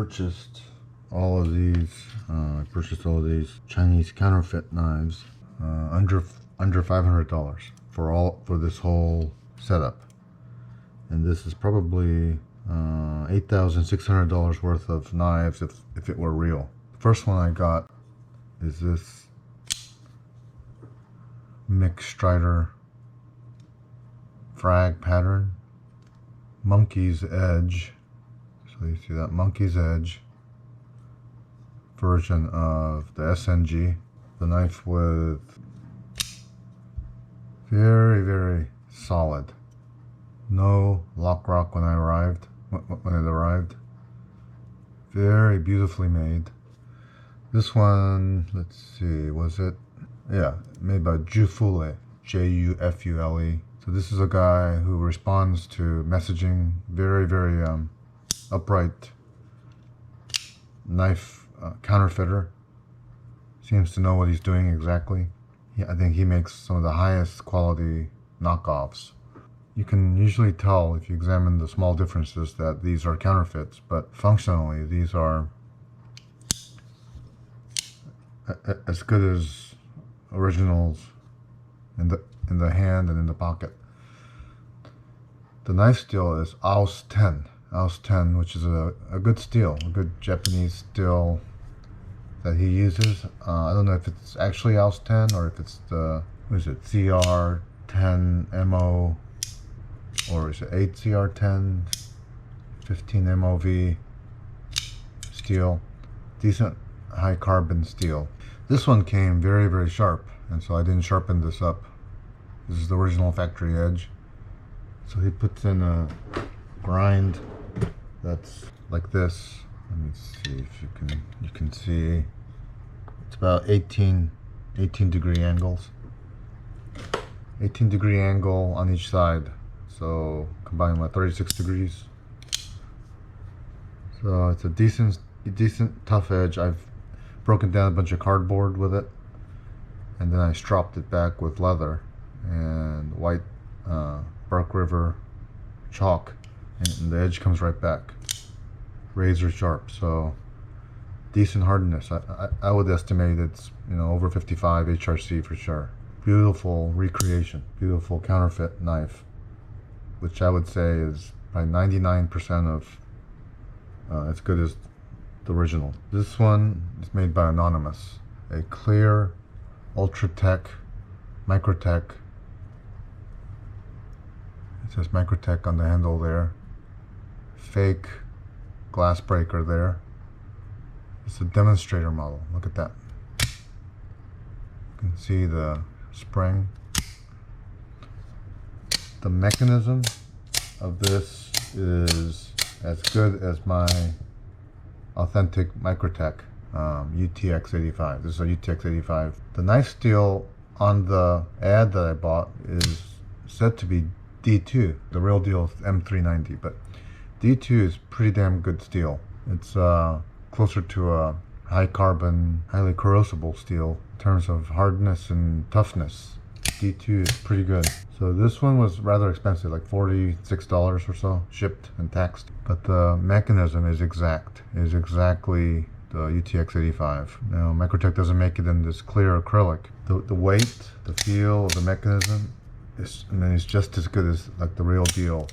purchased all of these. Chinese counterfeit knives under $500 for this whole setup, and this is probably $8,600 worth of knives if it were real. The first one I got is this mixed Strider frag pattern, monkey's edge. So you see that monkey's edge version of the SNG. The knife with very solid. No lock rock when it arrived. Very beautifully made. This one, let's see, was it? Yeah, made by Jufule, Jufule. So this is a guy who responds to messaging. Very upright knife counterfeiter. Seems to know what he's doing exactly. I think he makes some of the highest quality knockoffs. You can usually tell if you examine the small differences that these are counterfeits, but functionally these are as good as originals in the hand and in the pocket. The knife steel is AUS 10, which is a good steel, a good Japanese steel that he uses. I don't know if it's actually AUS 10 or if it's the, what is it, CR10 MO, or is it 8 CR10, 15 MOV steel. Decent high carbon steel. This one came very sharp, and so I didn't sharpen this up. This is the original factory edge. So he puts in a grind that's like this. Let me see if you can see. It's about 18 degree angles. 18 degree angle on each side. So combined with 36 degrees. So it's a decent tough edge. I've broken down a bunch of cardboard with it, and then I stropped it back with leather and white Bark River chalk, and the edge comes right back, razor sharp. So decent hardness. I would estimate it's, over 55 HRC for sure. Beautiful recreation, beautiful counterfeit knife, which I would say is probably 99% of as good as the original. This one is made by Anonymous, a clear Ultratech Microtech. It says Microtech on the handle there. Fake glass breaker there. It's a demonstrator model. Look at that. You can see the spring. The mechanism of this is as good as my authentic Microtech UTX85. This is a UTX85. The knife steel on the ad that I bought is said to be D2. The real deal is M390, but D2 is pretty damn good steel. It's closer to a high carbon, highly corrosible steel in terms of hardness and toughness. D2 is pretty good. So this one was rather expensive, like $46 or so, shipped and taxed. But the mechanism is exactly the UTX85. Now, Microtech doesn't make it in this clear acrylic. The weight, the feel of the mechanism is just as good as like the real deal.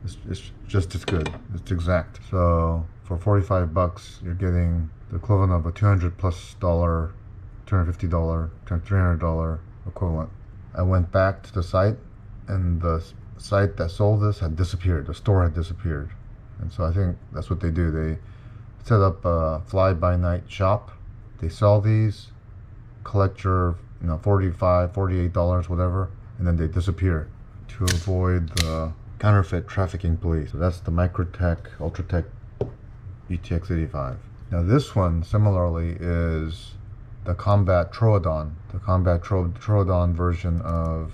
It's just as good. It's exact. So for 45 bucks, you're getting the equivalent of a $200+ $250, $300 equivalent. I went back to the site, and the site that sold this had disappeared. The store had disappeared. And so I think that's what they do. They set up a fly-by-night shop. They sell these, collect your $45, $48, whatever, and then they disappear to avoid the counterfeit trafficking police. So that's the Microtech Ultratech UTX85. Now this one similarly is the Combat Troodon, Troodon version of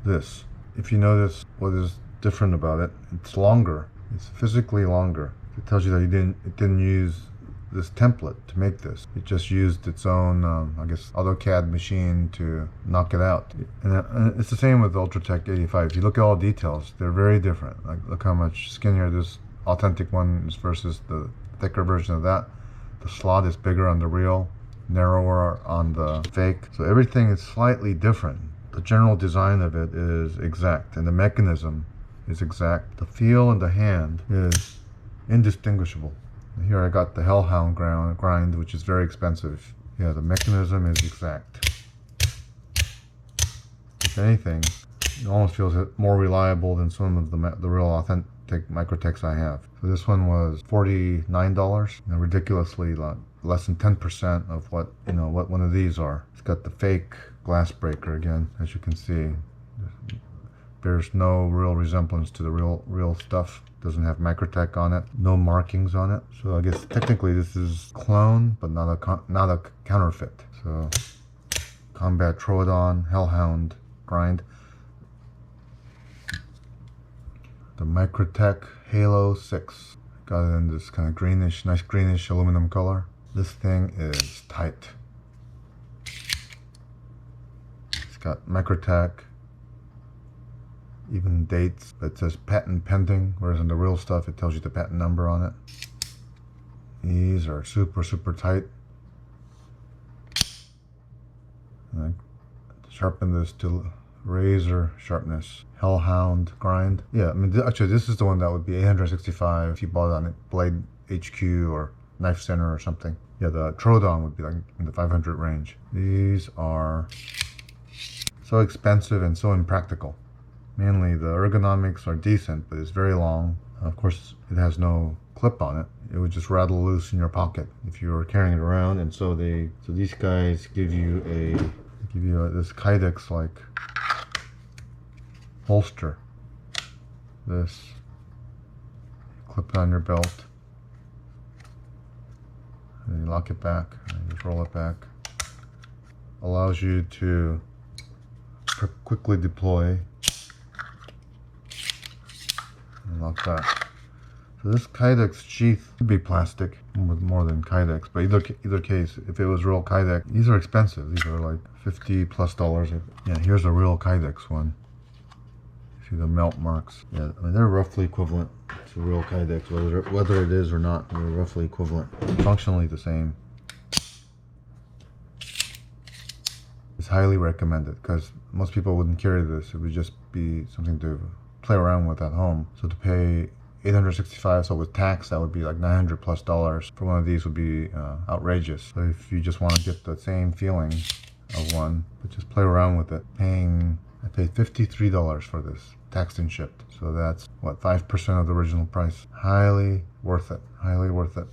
this. If you notice what is different about it, it's longer. It's physically longer. It tells you that it didn't use this template to make this. It just used its own, I guess, AutoCAD machine to knock it out. And it's the same with the Ultratech 85. If you look at all the details, they're very different. Like, look how much skinnier this authentic one versus the thicker version of that. The slot is bigger on the real, narrower on the fake. So everything is slightly different. The general design of it is exact, and the mechanism is exact. The feel in the hand is indistinguishable. Here I got the Hellhound grind, which is very expensive. Yeah, the mechanism is exact. If anything, it almost feels more reliable than some of the real authentic Microtechs I have. So this one was $49, ridiculously less than 10% of what one of these are. It's got the fake glass breaker again, as you can see. Bears no real resemblance to the real stuff. Doesn't have Microtech on it. No markings on it. So I guess technically this is clone, but not a counterfeit. So Combat Troodon, Hellhound grind. The Microtech Halo 6. Got it in this kind of greenish, nice greenish aluminum color. This thing is tight. It's got Microtech, even dates, but it says patent pending, whereas in the real stuff it tells you the patent number on it. These are super tight. And I sharpen this to razor sharpness. Hellhound grind. Yeah, I mean, actually this is the one that would be $865 if you bought it on Blade HQ or Knife Center or something. Yeah, the Troodon would be like in the 500 range. These are so expensive and so impractical. Mainly the ergonomics are decent, but it's very long. Of course, it has no clip on it. It would just rattle loose in your pocket if you were carrying it around. And so these guys give you this Kydex like holster. This clip it on your belt, and you lock it back, and you just roll it back. Allows you to quickly deploy. Like that. So this Kydex sheath could be plastic, more than Kydex, but either case, if it was real Kydex, these are expensive. These are like $50+. Yeah, here's a real Kydex one. See the melt marks. Yeah, I mean they're roughly equivalent to real Kydex, whether it is or not. They're roughly equivalent, functionally the same. It's highly recommended because most people wouldn't carry this. It would just be something to play around with at home. So to pay $865, so with tax that would be like $900+ for one of these would be outrageous. So if you just want to get the same feeling of one, but just play around with it. I paid $53 for this, taxed and shipped. So that's what, 5% of the original price. Highly worth it. Highly worth it.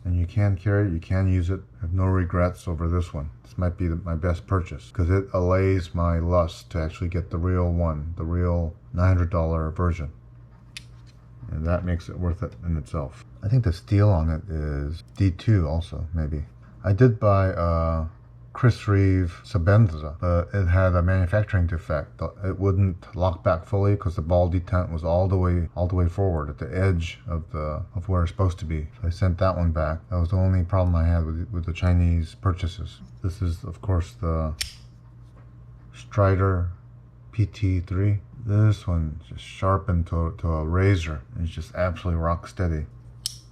And you can carry it, you can use it. I have no regrets over this one. This might be my best purchase because it allays my lust to actually get the real one, the real $900 version. And that makes it worth it in itself. I think the steel on it is D2 also, maybe. I did buy Chris Reeve Sebenza, but it had a manufacturing defect. It wouldn't lock back fully because the ball detent was all the way forward at the edge of where it's supposed to be. So I sent that one back. That was the only problem I had with the Chinese purchases. This is of course the Strider PT3. This one just sharpened to a razor. It's just absolutely rock steady.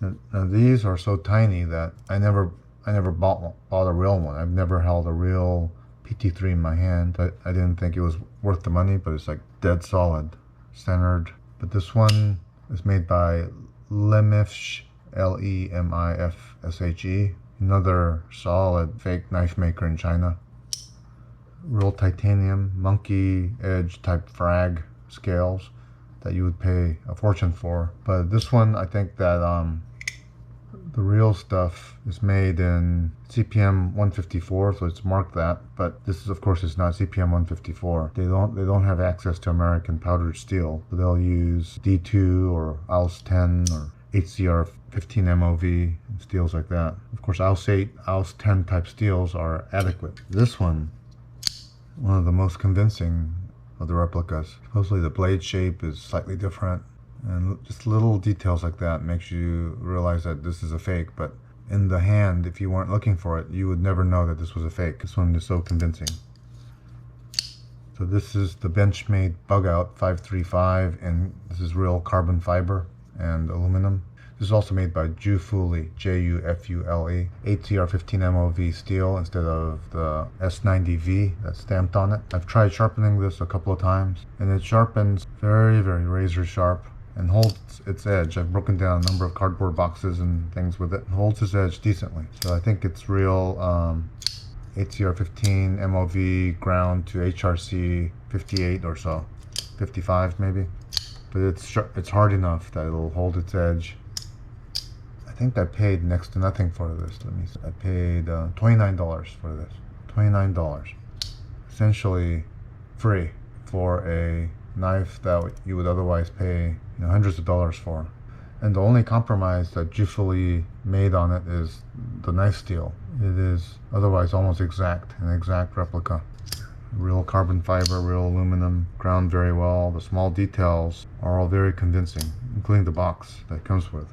Now these are so tiny that I never bought a real one. I've never held a real PT3 in my hand. I didn't think it was worth the money, but it's like dead solid, centered. But this one is made by Lemifshe, Lemifshe, another solid fake knife maker in China. Real titanium, monkey edge type frag scales that you would pay a fortune for. But this one, I think that the real stuff is made in CPM 154, so it's marked that. But this is, of course, is not CPM 154. They don't have access to American powdered steel. So they'll use D2 or AUS 10 or HCR 15 MOV steels like that. Of course, AUS 8, AUS 10 type steels are adequate. This one of the most convincing of the replicas. Supposedly the blade shape is slightly different. And just little details like that makes you realize that this is a fake, but in the hand, if you weren't looking for it, you would never know that this was a fake. This one is so convincing. So this is the Benchmade Bug Out 535, and this is real carbon fiber and aluminum. This is also made by Jufule, Jufule, 8CR15 MOV steel instead of the S90V that's stamped on it. I've tried sharpening this a couple of times, and it sharpens very, very razor sharp and holds its edge. I've broken down a number of cardboard boxes and things with it. It holds its edge decently. So I think it's real 8CR15 MOV ground to HRC 58 or so, 55 maybe. But it's hard enough that it'll hold its edge. I think I paid next to nothing for this. Let me see. I paid $29 for this. $29. Essentially free for a knife that you would otherwise pay hundreds of dollars for. And the only compromise that Jufule made on it is the knife steel. It is otherwise almost exact, an exact replica. Real carbon fiber, real aluminum, ground very well. The small details are all very convincing, including the box that it comes with.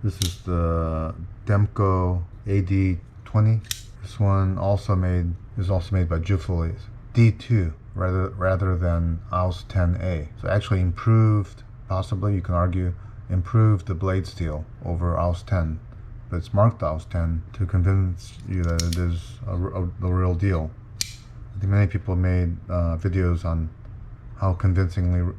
This is the Demco AD20. This one is also made by Jufule. D2 rather than AUS 10A. So actually improved, possibly you can argue, improved the blade steel over AUS 10. But it's marked AUS 10 to convince you that it is the real deal. I think many people made videos on how convincing a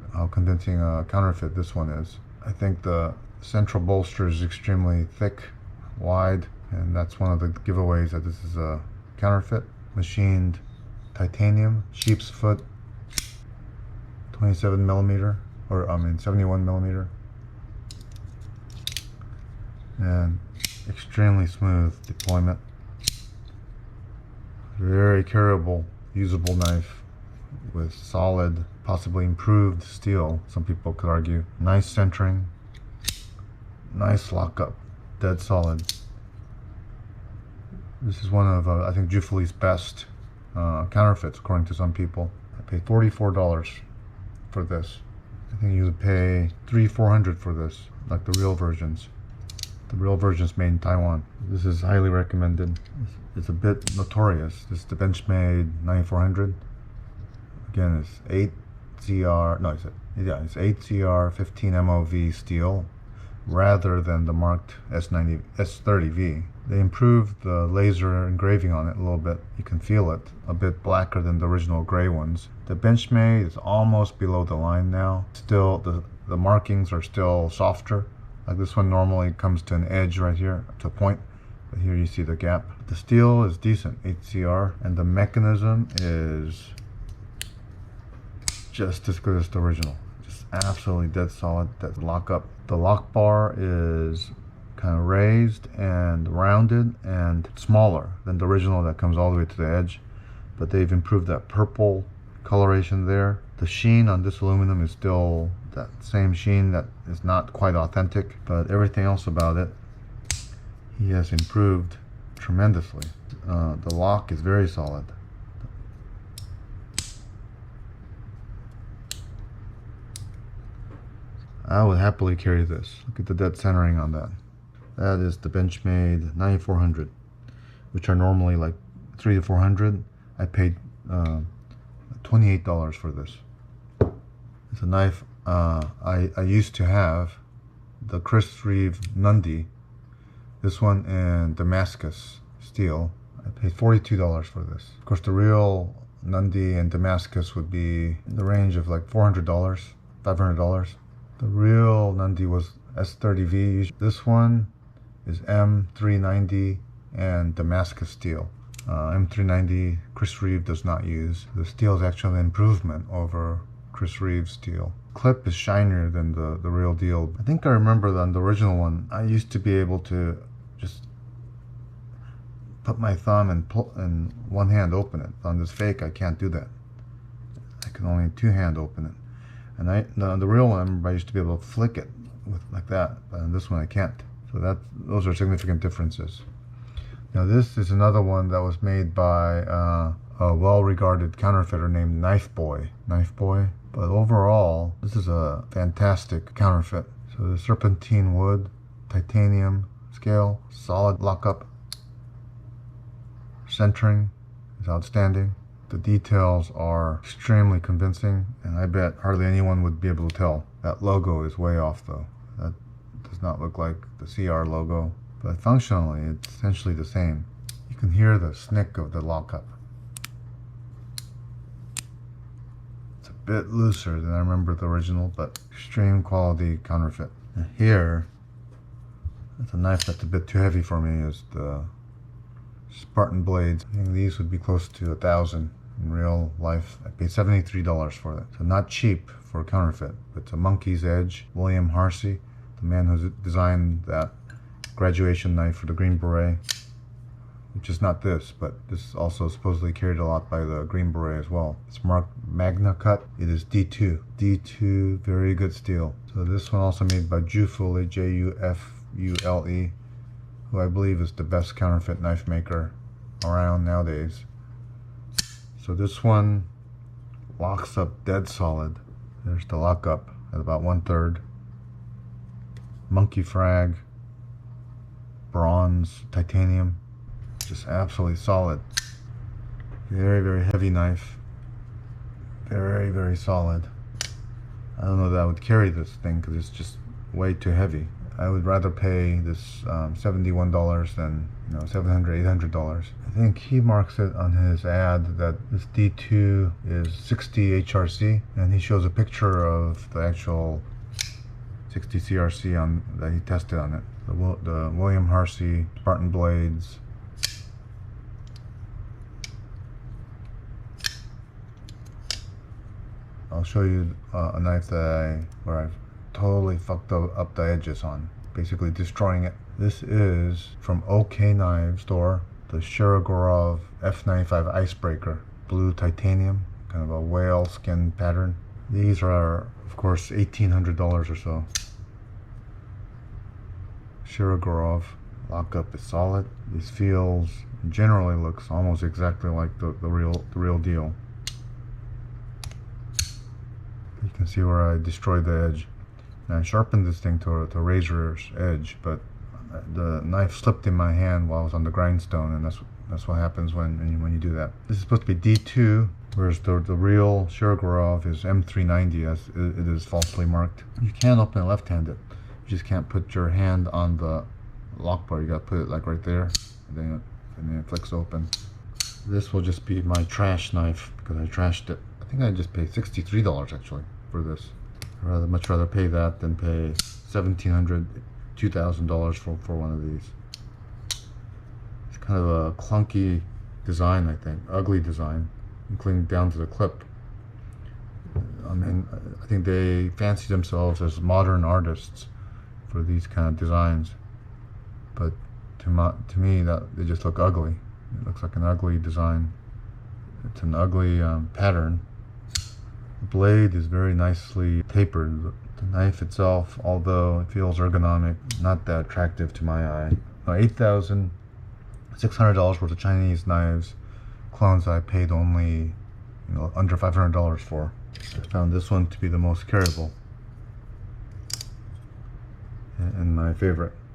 counterfeit this one is. I think the central bolster is extremely thick, wide, and that's one of the giveaways that this is a counterfeit. Machined titanium, sheep's foot, 27 millimeter, or 71 millimeter, and extremely smooth deployment. Very carryable, usable knife with solid, possibly improved steel, some people could argue. Nice centering, nice lockup, dead solid. This is one of, I think, Jufule's best counterfeits, according to some people. I paid $44 for this. I think you would pay $300-400 for this, like the real versions. The real version's made in Taiwan. This is highly recommended. It's a bit notorious. This is the Benchmade 9400. Again, it's 8CR15 MOV steel rather than the marked S30V. They improved the laser engraving on it a little bit. You can feel it a bit blacker than the original gray ones. The Benchmade is almost below the line now. Still, the markings are still softer. Like this one normally comes to an edge right here, to a point, but here you see the gap. The steel is decent, 8CR, and the mechanism is just as good as the original. Just absolutely dead solid. That lockup. The lock bar is kind of raised and rounded and smaller than the original that comes all the way to the edge, but they've improved that purple coloration there. The sheen on this aluminum is still that same sheen that is not quite authentic, but everything else about it he has improved tremendously. The lock is very solid. I would happily carry this. Look at the dead centering on that. That is the Benchmade 9400, which are normally like $300-400. I paid $28 for this. It's a knife I used to have, the Chris Reeve Nundy. This one in Damascus steel. I paid $42 for this. Of course, the real Nundy and Damascus would be in the range of like $400, $500. The real Nundy was S30V. This one is M390 and Damascus steel. M390 Chris Reeve does not use. The steel is actually an improvement over Chris Reeve steel. Clip is shinier than the real deal. I think I remember that on the original one, I used to be able to just put my thumb and one hand open it. On this fake, I can't do that. I can only two-hand open it. And the real one, I remember I used to be able to flick it with like that, but on this one I can't. So those are significant differences. Now this is another one that was made by a well-regarded counterfeiter named Knife Boy. But overall, this is a fantastic counterfeit. So the serpentine wood, titanium scale, solid lockup, centering is outstanding. The details are extremely convincing, and I bet hardly anyone would be able to tell. That logo is way off though. That does not look like the CR logo, but functionally it's essentially the same. You can hear the snick of the lockup. It's a bit looser than I remember the original, but extreme quality counterfeit. And here, it's a knife that's a bit too heavy for me, is the Spartan blades. I think these would be close to $1,000 in real life. I paid $73 for that. So not cheap for a counterfeit, but it's a monkey's edge. William Harsey, the man who designed that graduation knife for the Green Beret, which is not this, but this is also supposedly carried a lot by the Green Beret as well. It's marked Magna Cut. It is D2. D2, very good steel. So this one also made by Jufule, Jufule, who I believe is the best counterfeit knife maker around nowadays. So this one locks up dead solid. There's the lockup at about 1/3. Monkey frag, bronze, titanium, just absolutely solid. Very, very heavy knife. Very, very solid. I don't know that I would carry this thing because it's just way too heavy. I would rather pay this $71 than $700, $800. I think he marks it on his ad that this D2 is 60 HRC, and he shows a picture of the actual 60 CRC that he tested on it. The William Harsey Spartan blades. I'll show you a knife where I've totally fucked up the edges on, basically destroying it. This is from OK Knives store, the Shirogorov F95 Icebreaker, blue titanium, kind of a whale skin pattern. These are, of course, $1,800 or so. Shirogorov lockup is solid. This feels, generally looks almost exactly like the real deal. You can see where I destroyed the edge. And I sharpened this thing to a razor's edge, but the knife slipped in my hand while I was on the grindstone, and that's what happens when you do that. This is supposed to be D2, whereas the real Shirogorov is M390, as it is falsely marked. You can open it left-handed. You just can't put your hand on the lock bar. You got to put it like right there, and then it flicks open. This will just be my trash knife because I trashed it. I think I just paid $63 actually for this. I'd much rather pay that than pay $1,700, $2,000 for one of these. It's kind of a clunky design, I think, ugly design, including down to the clip. I mean, I think they fancy themselves as modern artists for these kind of designs, but to me that they just look ugly. It looks like an ugly design. It's an ugly pattern. The blade is very nicely tapered. The knife itself, although it feels ergonomic, not that attractive to my eye. $8,600 worth of Chinese knives, clones I paid only under $500 for. I found this one to be the most carryable and my favorite.